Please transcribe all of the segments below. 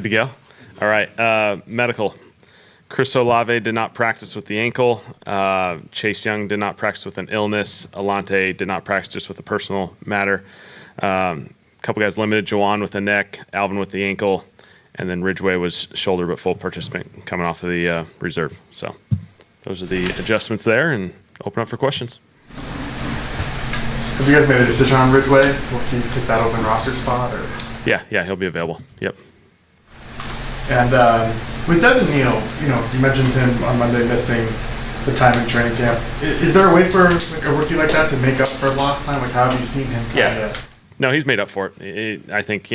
Good to go? All right. Medical. Chris Olave did not practice with the ankle. Chase Young did not practice with an illness. Alante did not practice just with a personal matter. A couple guys limited. Jawan with the neck, Alvin with the ankle, and then Ridgeway was shoulder but full participant coming off of the reserve. So those are the adjustments there, and open up for questions. Have you guys made a decision on Ridgeway? Will he take that open roster spot? Or? Yeah, he'll be available. Yep. And with Devin Neal, you mentioned him on Monday missing the time in training camp. Is there a way for a rookie like that to make up for lost time? How have you seen him? No, he's made up for it. I think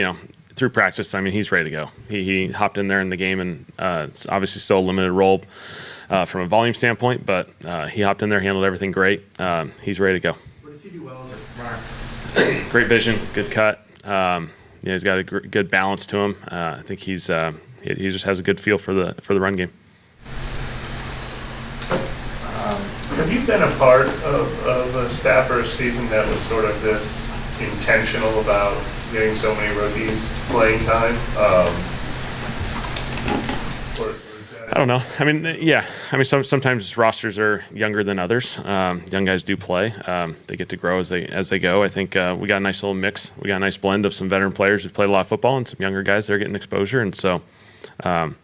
through practice. He's ready to go. He hopped in there in the game, and it's obviously still a limited role from a volume standpoint, but he hopped in there, handled everything great. He's ready to go. What does he do well as a runner? Great vision, good cut. He's got a good balance to him. I think he just has a good feel for the run game. Have you been a part of a staff or a season that was sort of this intentional about getting so many rookies playing time? I don't know. Sometimes rosters are younger than others. Young guys do play. They get to grow as they go. I think we got a nice little mix. We got a nice blend of some veteran players who've played a lot of football and some younger guys that are getting exposure. And so, again,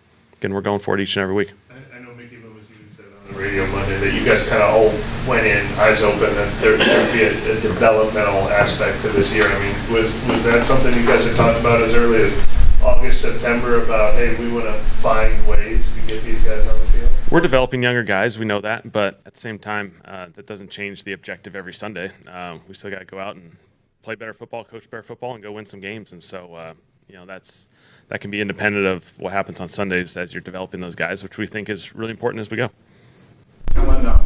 we're going for it each and every week. I know Mickey was even said on the radio Monday that you guys kind of all went in eyes open and there'd be a developmental aspect to this year. Was that something you guys had talked about as early as August, September about, hey, we want to find ways to get these guys on the field? We're developing younger guys, we know that, but at the same time, that doesn't change the objective every Sunday. We still got to go out and play better football, coach better football, and go win some games. And so, that can be independent of what happens on Sundays as you're developing those guys, which we think is really important as we go. Kellen,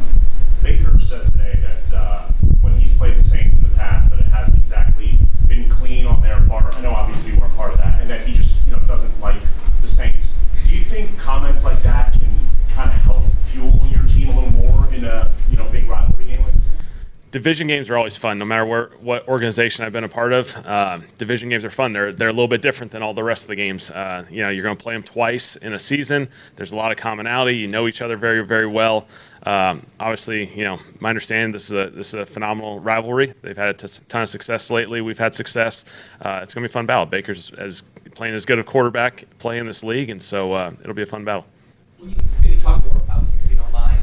Baker said today that when he's played the Saints in the past, that it hasn't exactly been clean on their part. I know obviously you weren't part of that, and that he just doesn't like the Saints. Do you think comments like that can kind of help fuel your team a little more in a big rivalry game like this? Division games are always fun, no matter what organization I've been a part of. Division games are fun. They're a little bit different than all the rest of the games. You're going to play them twice in a season. There's a lot of commonality. You know each other very, very well. Obviously, my understanding this is a phenomenal rivalry. They've had a ton of success lately. We've had success. It's going to be a fun battle. Baker's playing as good a quarterback play in this league, and so it'll be a fun battle. Will you maybe talk more about him, if you don't mind?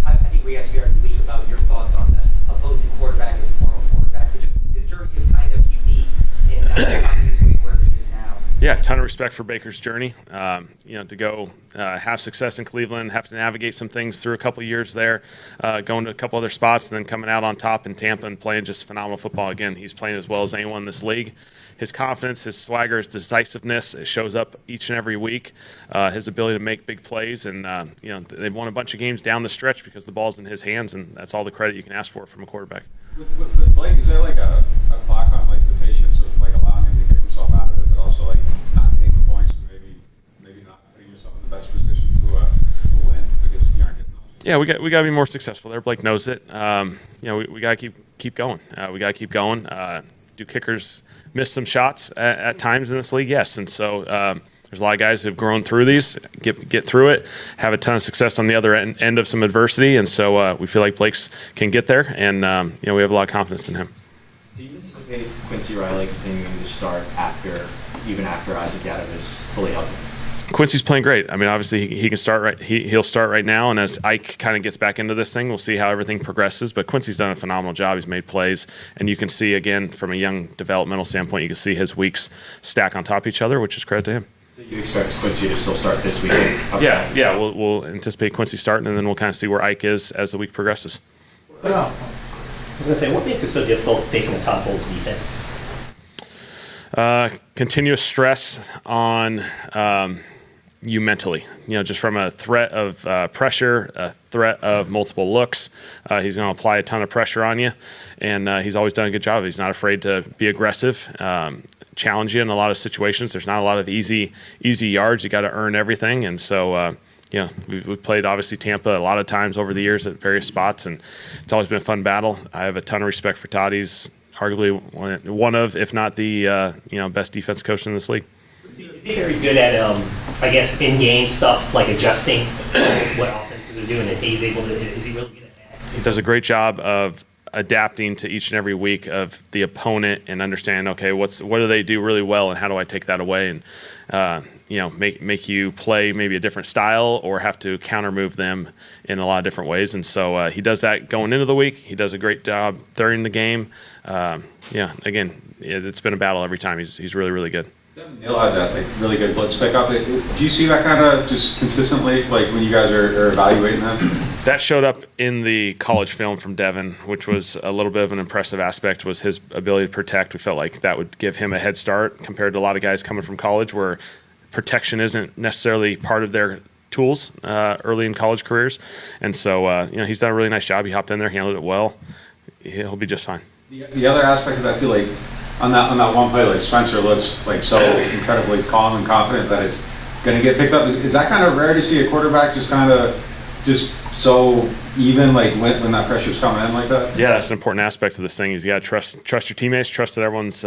I think we asked you every week about your thoughts on the opposing quarterback as a former quarterback, but just his journey is kind of unique in finding his way where he is now. Yeah, a ton of respect for Baker's journey. To go have success in Cleveland, have to navigate some things through a couple of years there, going to a couple other spots, and then coming out on top in Tampa and playing just phenomenal football. Again, he's playing as well as anyone in this league. His confidence, his swagger, his decisiveness, it shows up each and every week. His ability to make big plays, and they've won a bunch of games down the stretch because the ball's in his hands, and that's all the credit you can ask for from a quarterback. With Blake, is there a clock on the patience of allowing him to get himself out of it, but also not hitting the points and maybe not putting yourself in the best position to win because you aren't getting those? Yeah, we got to be more successful there. Blake knows it. We got to keep going. We got to keep going. Do kickers miss some shots at times in this league? Yes, and so there's a lot of guys who have grown through these, get through it, have a ton of success on the other end of some adversity, and so we feel like Blake's can get there, and we have a lot of confidence in him. Do you anticipate Quincy Riley continuing to start even after Isaac Yadim is fully healthy? Quincy's playing great. Obviously he can start right. He'll start right now, and as Ike kind of gets back into this thing, we'll see how everything progresses. But Quincy's done a phenomenal job. He's made plays, and you can see again from a young developmental standpoint, you can see his weeks stack on top of each other, which is credit to him. So you expect Quincy to still start this weekend? Okay. Yeah. We'll anticipate Quincy starting, and then we'll kind of see where Ike is as the week progresses. I was going to say, what makes it so difficult facing a Todd Bowles defense? Continuous stress on you mentally, just from a threat of pressure, a threat of multiple looks. He's going to apply a ton of pressure on you, and he's always done a good job. He's not afraid to be aggressive, challenge you in a lot of situations. There's not a lot of easy yards. You got to earn everything, and so we've played obviously Tampa a lot of times over the years at various spots, and it's always been a fun battle. I have a ton of respect for Todd. He's arguably one of, if not the best defense coach in this league. Is he very good at, I guess, in-game stuff, like adjusting what offenses are doing, and he's able to, is he really good at that? He does a great job of adapting to each and every week of the opponent and understanding, okay, what do they do really well and how do I take that away and make you play maybe a different style or have to counter move them in a lot of different ways. And so he does that going into the week. He does a great job during the game. Again, it's been a battle every time. He's really, really good. Devin Neal had that really good blitz pickup. Do you see that kind of just consistently, when you guys are evaluating that? That showed up in the college film from Devin, which was a little bit of an impressive aspect, was his ability to protect. We felt like that would give him a head start compared to a lot of guys coming from college where protection isn't necessarily part of their tools early in college careers. And so, he's done a really nice job. He hopped in there, handled it well. He'll be just fine. The other aspect of that too, on that one play, Spencer looks so incredibly calm and confident that it's going to get picked up. Is that kind of rare to see a quarterback just so even when that pressure's coming in like that? Yeah, that's an important aspect of this thing. You got to trust your teammates, trust that everyone's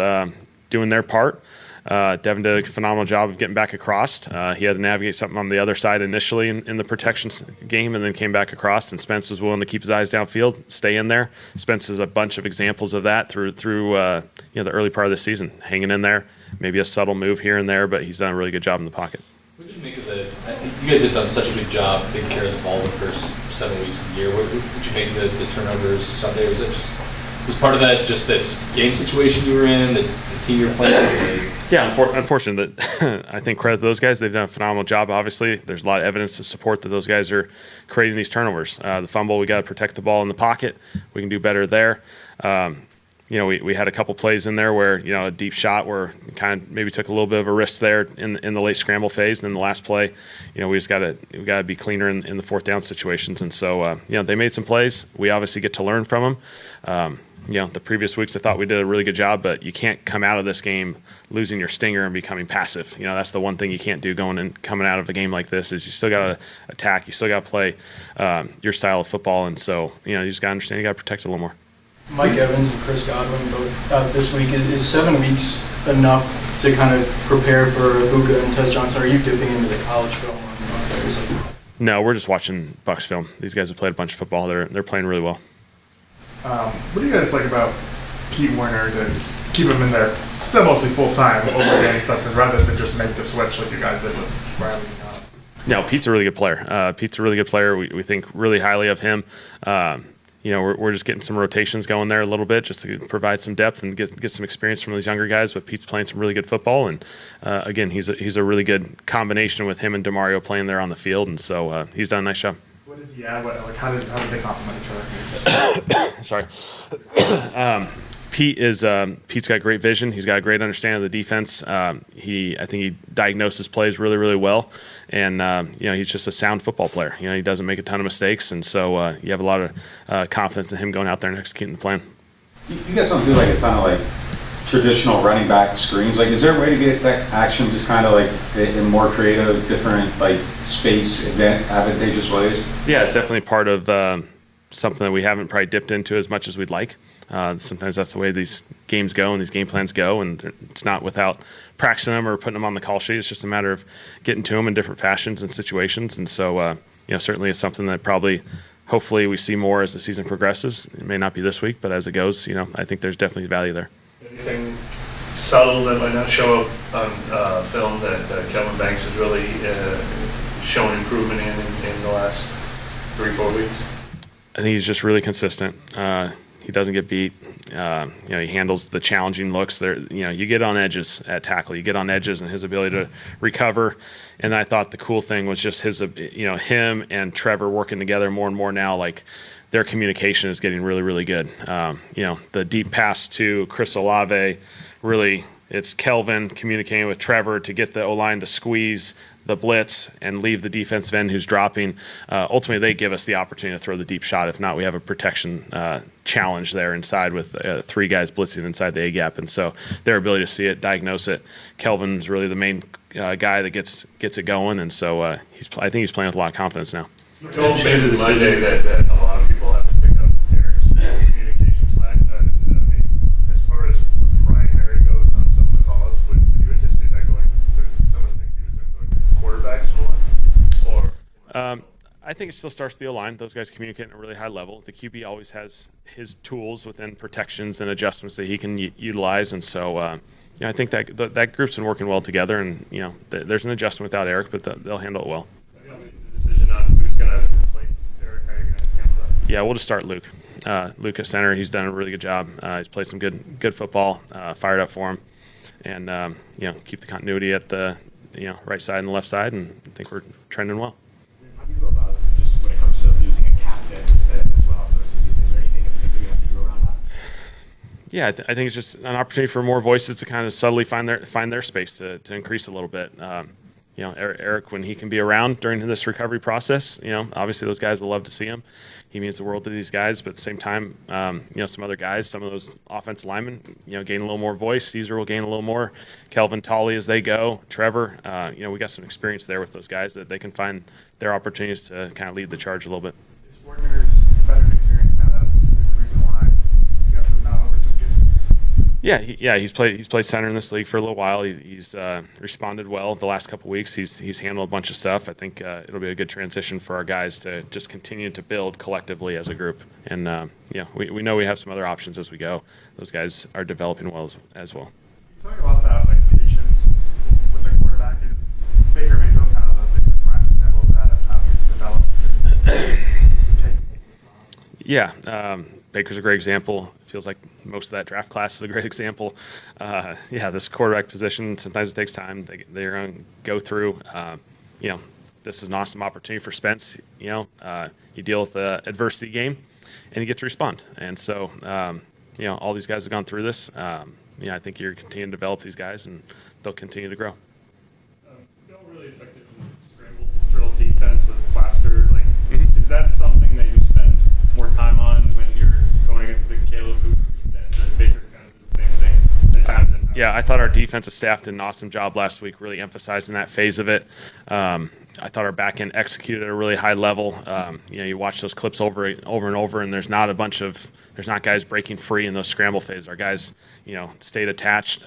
doing their part. Devin did a phenomenal job of getting back across. He had to navigate something on the other side initially in the protection game and then came back across, and Spence was willing to keep his eyes downfield, stay in there. Spence has a bunch of examples of that through the early part of the season, hanging in there, maybe a subtle move here and there, but he's done a really good job in the pocket. What did you make of you guys have done such a good job taking care of the ball the first 7 weeks of the year. What did you make of the turnovers Sunday? Was part of that just this game situation you were in, the team you're playing? Yeah, unfortunate that I think credit to those guys. They've done a phenomenal job, obviously. There's a lot of evidence to support that those guys are creating these turnovers. The fumble, we got to protect the ball in the pocket. We can do better there. We had a couple plays in there where, a deep shot where we kind of maybe took a little bit of a risk there in the late scramble phase. And then the last play, we got to be cleaner in the fourth down situations. And so, they made some plays. We obviously get to learn from them. The previous weeks I thought we did a really good job, but you can't come out of this game losing your stinger and becoming passive. That's the one thing you can't do coming out of a game like this is you still got to attack. You still got to play your style of football. And so, you just got to understand you got to protect it a little more. Mike Evans and Chris Godwin both out this week. Is 7 weeks enough to kind of prepare for Buka and Tez Johnson? Are you dipping into the college film on players like that? No, we're just watching Bucs film. These guys have played a bunch of football. They're playing really well. What do you guys like about Pete Werner to keep him in there still mostly full-time over Danny Stutzman rather than just make the switch like you guys did with Riley? No, Pete's a really good player. Pete's a really good player. We think really highly of him. We're just getting some rotations going there a little bit just to provide some depth and get some experience from those younger guys. But Pete's playing some really good football, and again, he's a really good combination with him and DeMario playing there on the field, and so he's done a nice job. What is he at? How did they complement each other? Sorry. Pete's got great vision. He's got a great understanding of the defense. I think he diagnoses plays really, really well, and he's just a sound football player. He doesn't make a ton of mistakes, and so you have a lot of confidence in him going out there and executing the plan. You guys don't do a ton of traditional running back screens. Is there a way to get that action just kind of in more creative, different space advantageous ways? Yeah, it's definitely part of something that we haven't probably dipped into as much as we'd like. Sometimes that's the way these games go and these game plans go, and it's not without practicing them or putting them on the call sheet. It's just a matter of getting to them in different fashions and situations. And so, certainly it's something that hopefully we see more as the season progresses. It may not be this week, but as it goes, I think there's definitely value there. Anything subtle that might not show up on film that Kellen Banks has really shown improvement in the last 3-4 weeks? I think he's just really consistent. He doesn't get beat. He handles the challenging looks. You get on edges at tackle. You get on edges, and his ability to recover. And I thought the cool thing was just his, him and Trevor working together more and more now. Their communication is getting really, really good. The deep pass to Chris Olave, really, it's Kelvin communicating with Trevor to get the O-line to squeeze the blitz and leave the defensive end who's dropping. Ultimately, they give us the opportunity to throw the deep shot. If not, we have a protection challenge there inside with 3 guys blitzing inside the A-gap. And so their ability to see it, diagnose it. Kelvin's really the main guy that gets it going. And so I think he's playing with a lot of confidence now. Joel mentioned Monday that a lot of people have to pick up Eric's communication slack. As far as the primary goes on some of the calls, would you anticipate that going to quarterbacks more? Or I think it still starts with the O-line. Those guys communicate at a really high level. The QB always has his tools within protections and adjustments that he can utilize, and so I think that group's been working well together. And there's an adjustment without Eric, but they'll handle it well. have you all made the decision on who's going to replace Eric? How are you going to handle that? Yeah, we'll just start Luke. Luke at center. He's done a really good job. He's played some good football. Fired up for him, and keep the continuity at the right side and the left side, and I think we're trending well. How do you go about just when it comes to losing a captain as well for the rest of the season? Is there anything in particular you have to do around that? Yeah, I think it's just an opportunity for more voices to kind of subtly find their space to increase a little bit. Eric, when he can be around during this recovery process, obviously those guys will love to see him. He means the world to these guys, but at the same time, some other guys, some of those offensive linemen, gain a little more voice. Caesar will gain a little more. Kelvin, Tolley as they go. Trevor, we got some experience there with those guys that they can find their opportunities to kind of lead the charge a little bit. Is Fortner's veteran experience kind of the reason why you got them now over some kids? Yeah, he's played center in this league for a little while. He's responded well the last couple weeks. He's handled a bunch of stuff. I think it'll be a good transition for our guys to just continue to build collectively as a group. And we know we have some other options as we go. Those guys are developing well as well. You talk about that, like patience with the quarterback. Is Baker Mayfield kind of the prime example of that, of how he's developed? Yeah, Baker's a great example. It feels like most of that draft class is a great example. This quarterback position, sometimes it takes time. They're going to go through. This is an awesome opportunity for Spence. You deal with the adversity game, and you get to respond. And so, all these guys have gone through this. I think you're continuing to develop these guys, and they'll continue to grow. Feel really effective in scramble drill defense with plaster. Mm-hmm. Is that something that you spend more time on when you're going against the Caleb who and Baker kind of did the same thing at times? Yeah, I thought our defensive staff did an awesome job last week, really emphasizing that phase of it. I thought our back end executed at a really high level. You watch those clips over and over, and there's not guys breaking free in those scramble phases. Our guys, stayed attached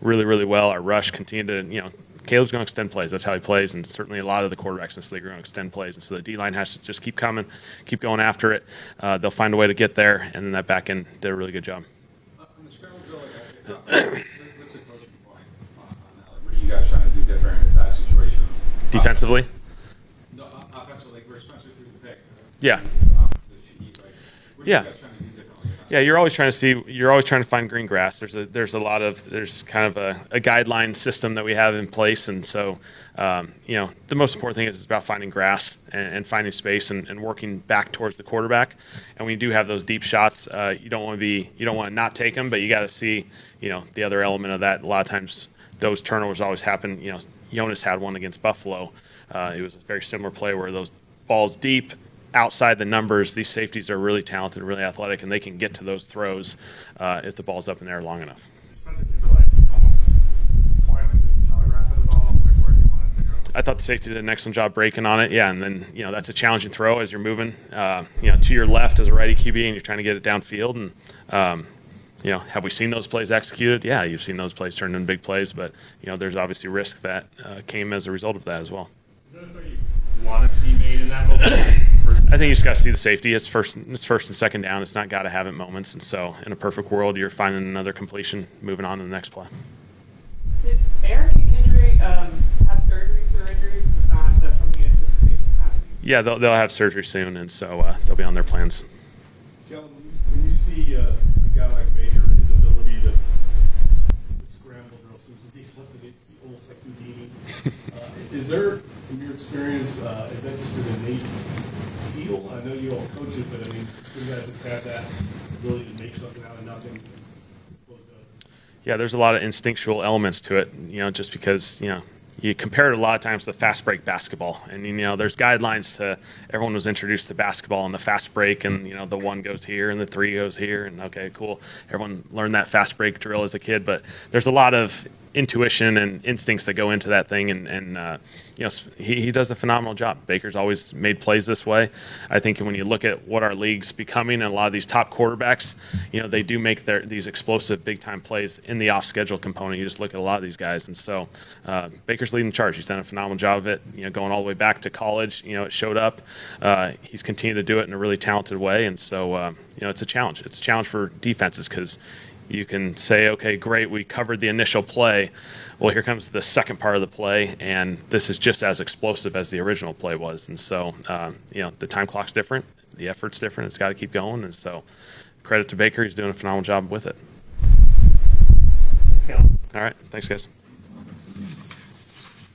really, really well. Our rush continued to, Caleb's going to extend plays. That's how he plays, and certainly a lot of the quarterbacks in this league are going to extend plays. And so the D-line has to just keep coming, keep going after it. They'll find a way to get there, and then that back end did a really good job. On the scramble drill, what's the coaching point on that? What are you guys trying to do different in that situation? Defensively? No, offensively, where Spencer threw the pick. Yeah. What are you guys trying to do differently? Yeah, you're always trying to find green grass. There's kind of a guideline system that we have in place, and so the most important thing is about finding grass and finding space and working back towards the quarterback. And when you do have those deep shots, you don't want to not take them, but you got to see the other element of that. A lot of times those turnovers always happen. Jonas had one against Buffalo. It was a very similar play where those balls deep outside the numbers, these safeties are really talented, really athletic, and they can get to those throws if the ball's up in the air long enough. Spencer seemed to almost point did he telegraph it at all, where he wanted to go? I thought the safety did an excellent job breaking on it. Yeah, and then that's a challenging throw as you're moving to your left as a righty QB and you're trying to get it downfield. And have we seen those plays executed? Yeah, you've seen those plays turned into big plays, but there's obviously risk that came as a result of that as well. Is that a throw you want to see made in that moment? I think you just got to see the safety. It's first and second down. It's not got to have it moments. And so in a perfect world, you're finding another completion, moving on to the next play. Did Eric and Kendrick have surgery for their injuries in the past? Is that something you anticipate happening? Yeah, they'll have surgery soon, and so they'll be on their plans. Kellen, when you see a guy like Baker and his ability to scramble drill seems to be something that's almost like Houdini. Is there, from your experience, is that just an innate feel? I know you don't coach it, but I mean, some guys have had that ability to make something out of nothing. Yeah, there's a lot of instinctual elements to it, just because, you compare it a lot of times to fast break basketball. And, there's guidelines to, everyone was introduced to basketball and the fast break and, the 1 goes here and the 3 goes here. And okay, cool. Everyone learned that fast break drill as a kid, but there's a lot of intuition and instincts that go into that thing, and you know, he does a phenomenal job. Baker's always made plays this way. I think when you look at what our league's becoming, and a lot of these top quarterbacks, you know, they do make these explosive big time plays in the off schedule component. You just look at a lot of these guys, and so Baker's leading the charge. He's done a phenomenal job of it. You know, going all the way back to college, you know, it showed up. He's continued to do it in a really talented way, and so you know, it's a challenge. It's a challenge for defenses because you can say, okay, great, we covered the initial play. Well, here comes the second part of the play, and this is just as explosive as the original play was. And so, you know, the time clock's different, the effort's different. It's got to keep going. And so, credit to Baker, he's doing a phenomenal job with it. Thanks, Kellen. All right, thanks, guys.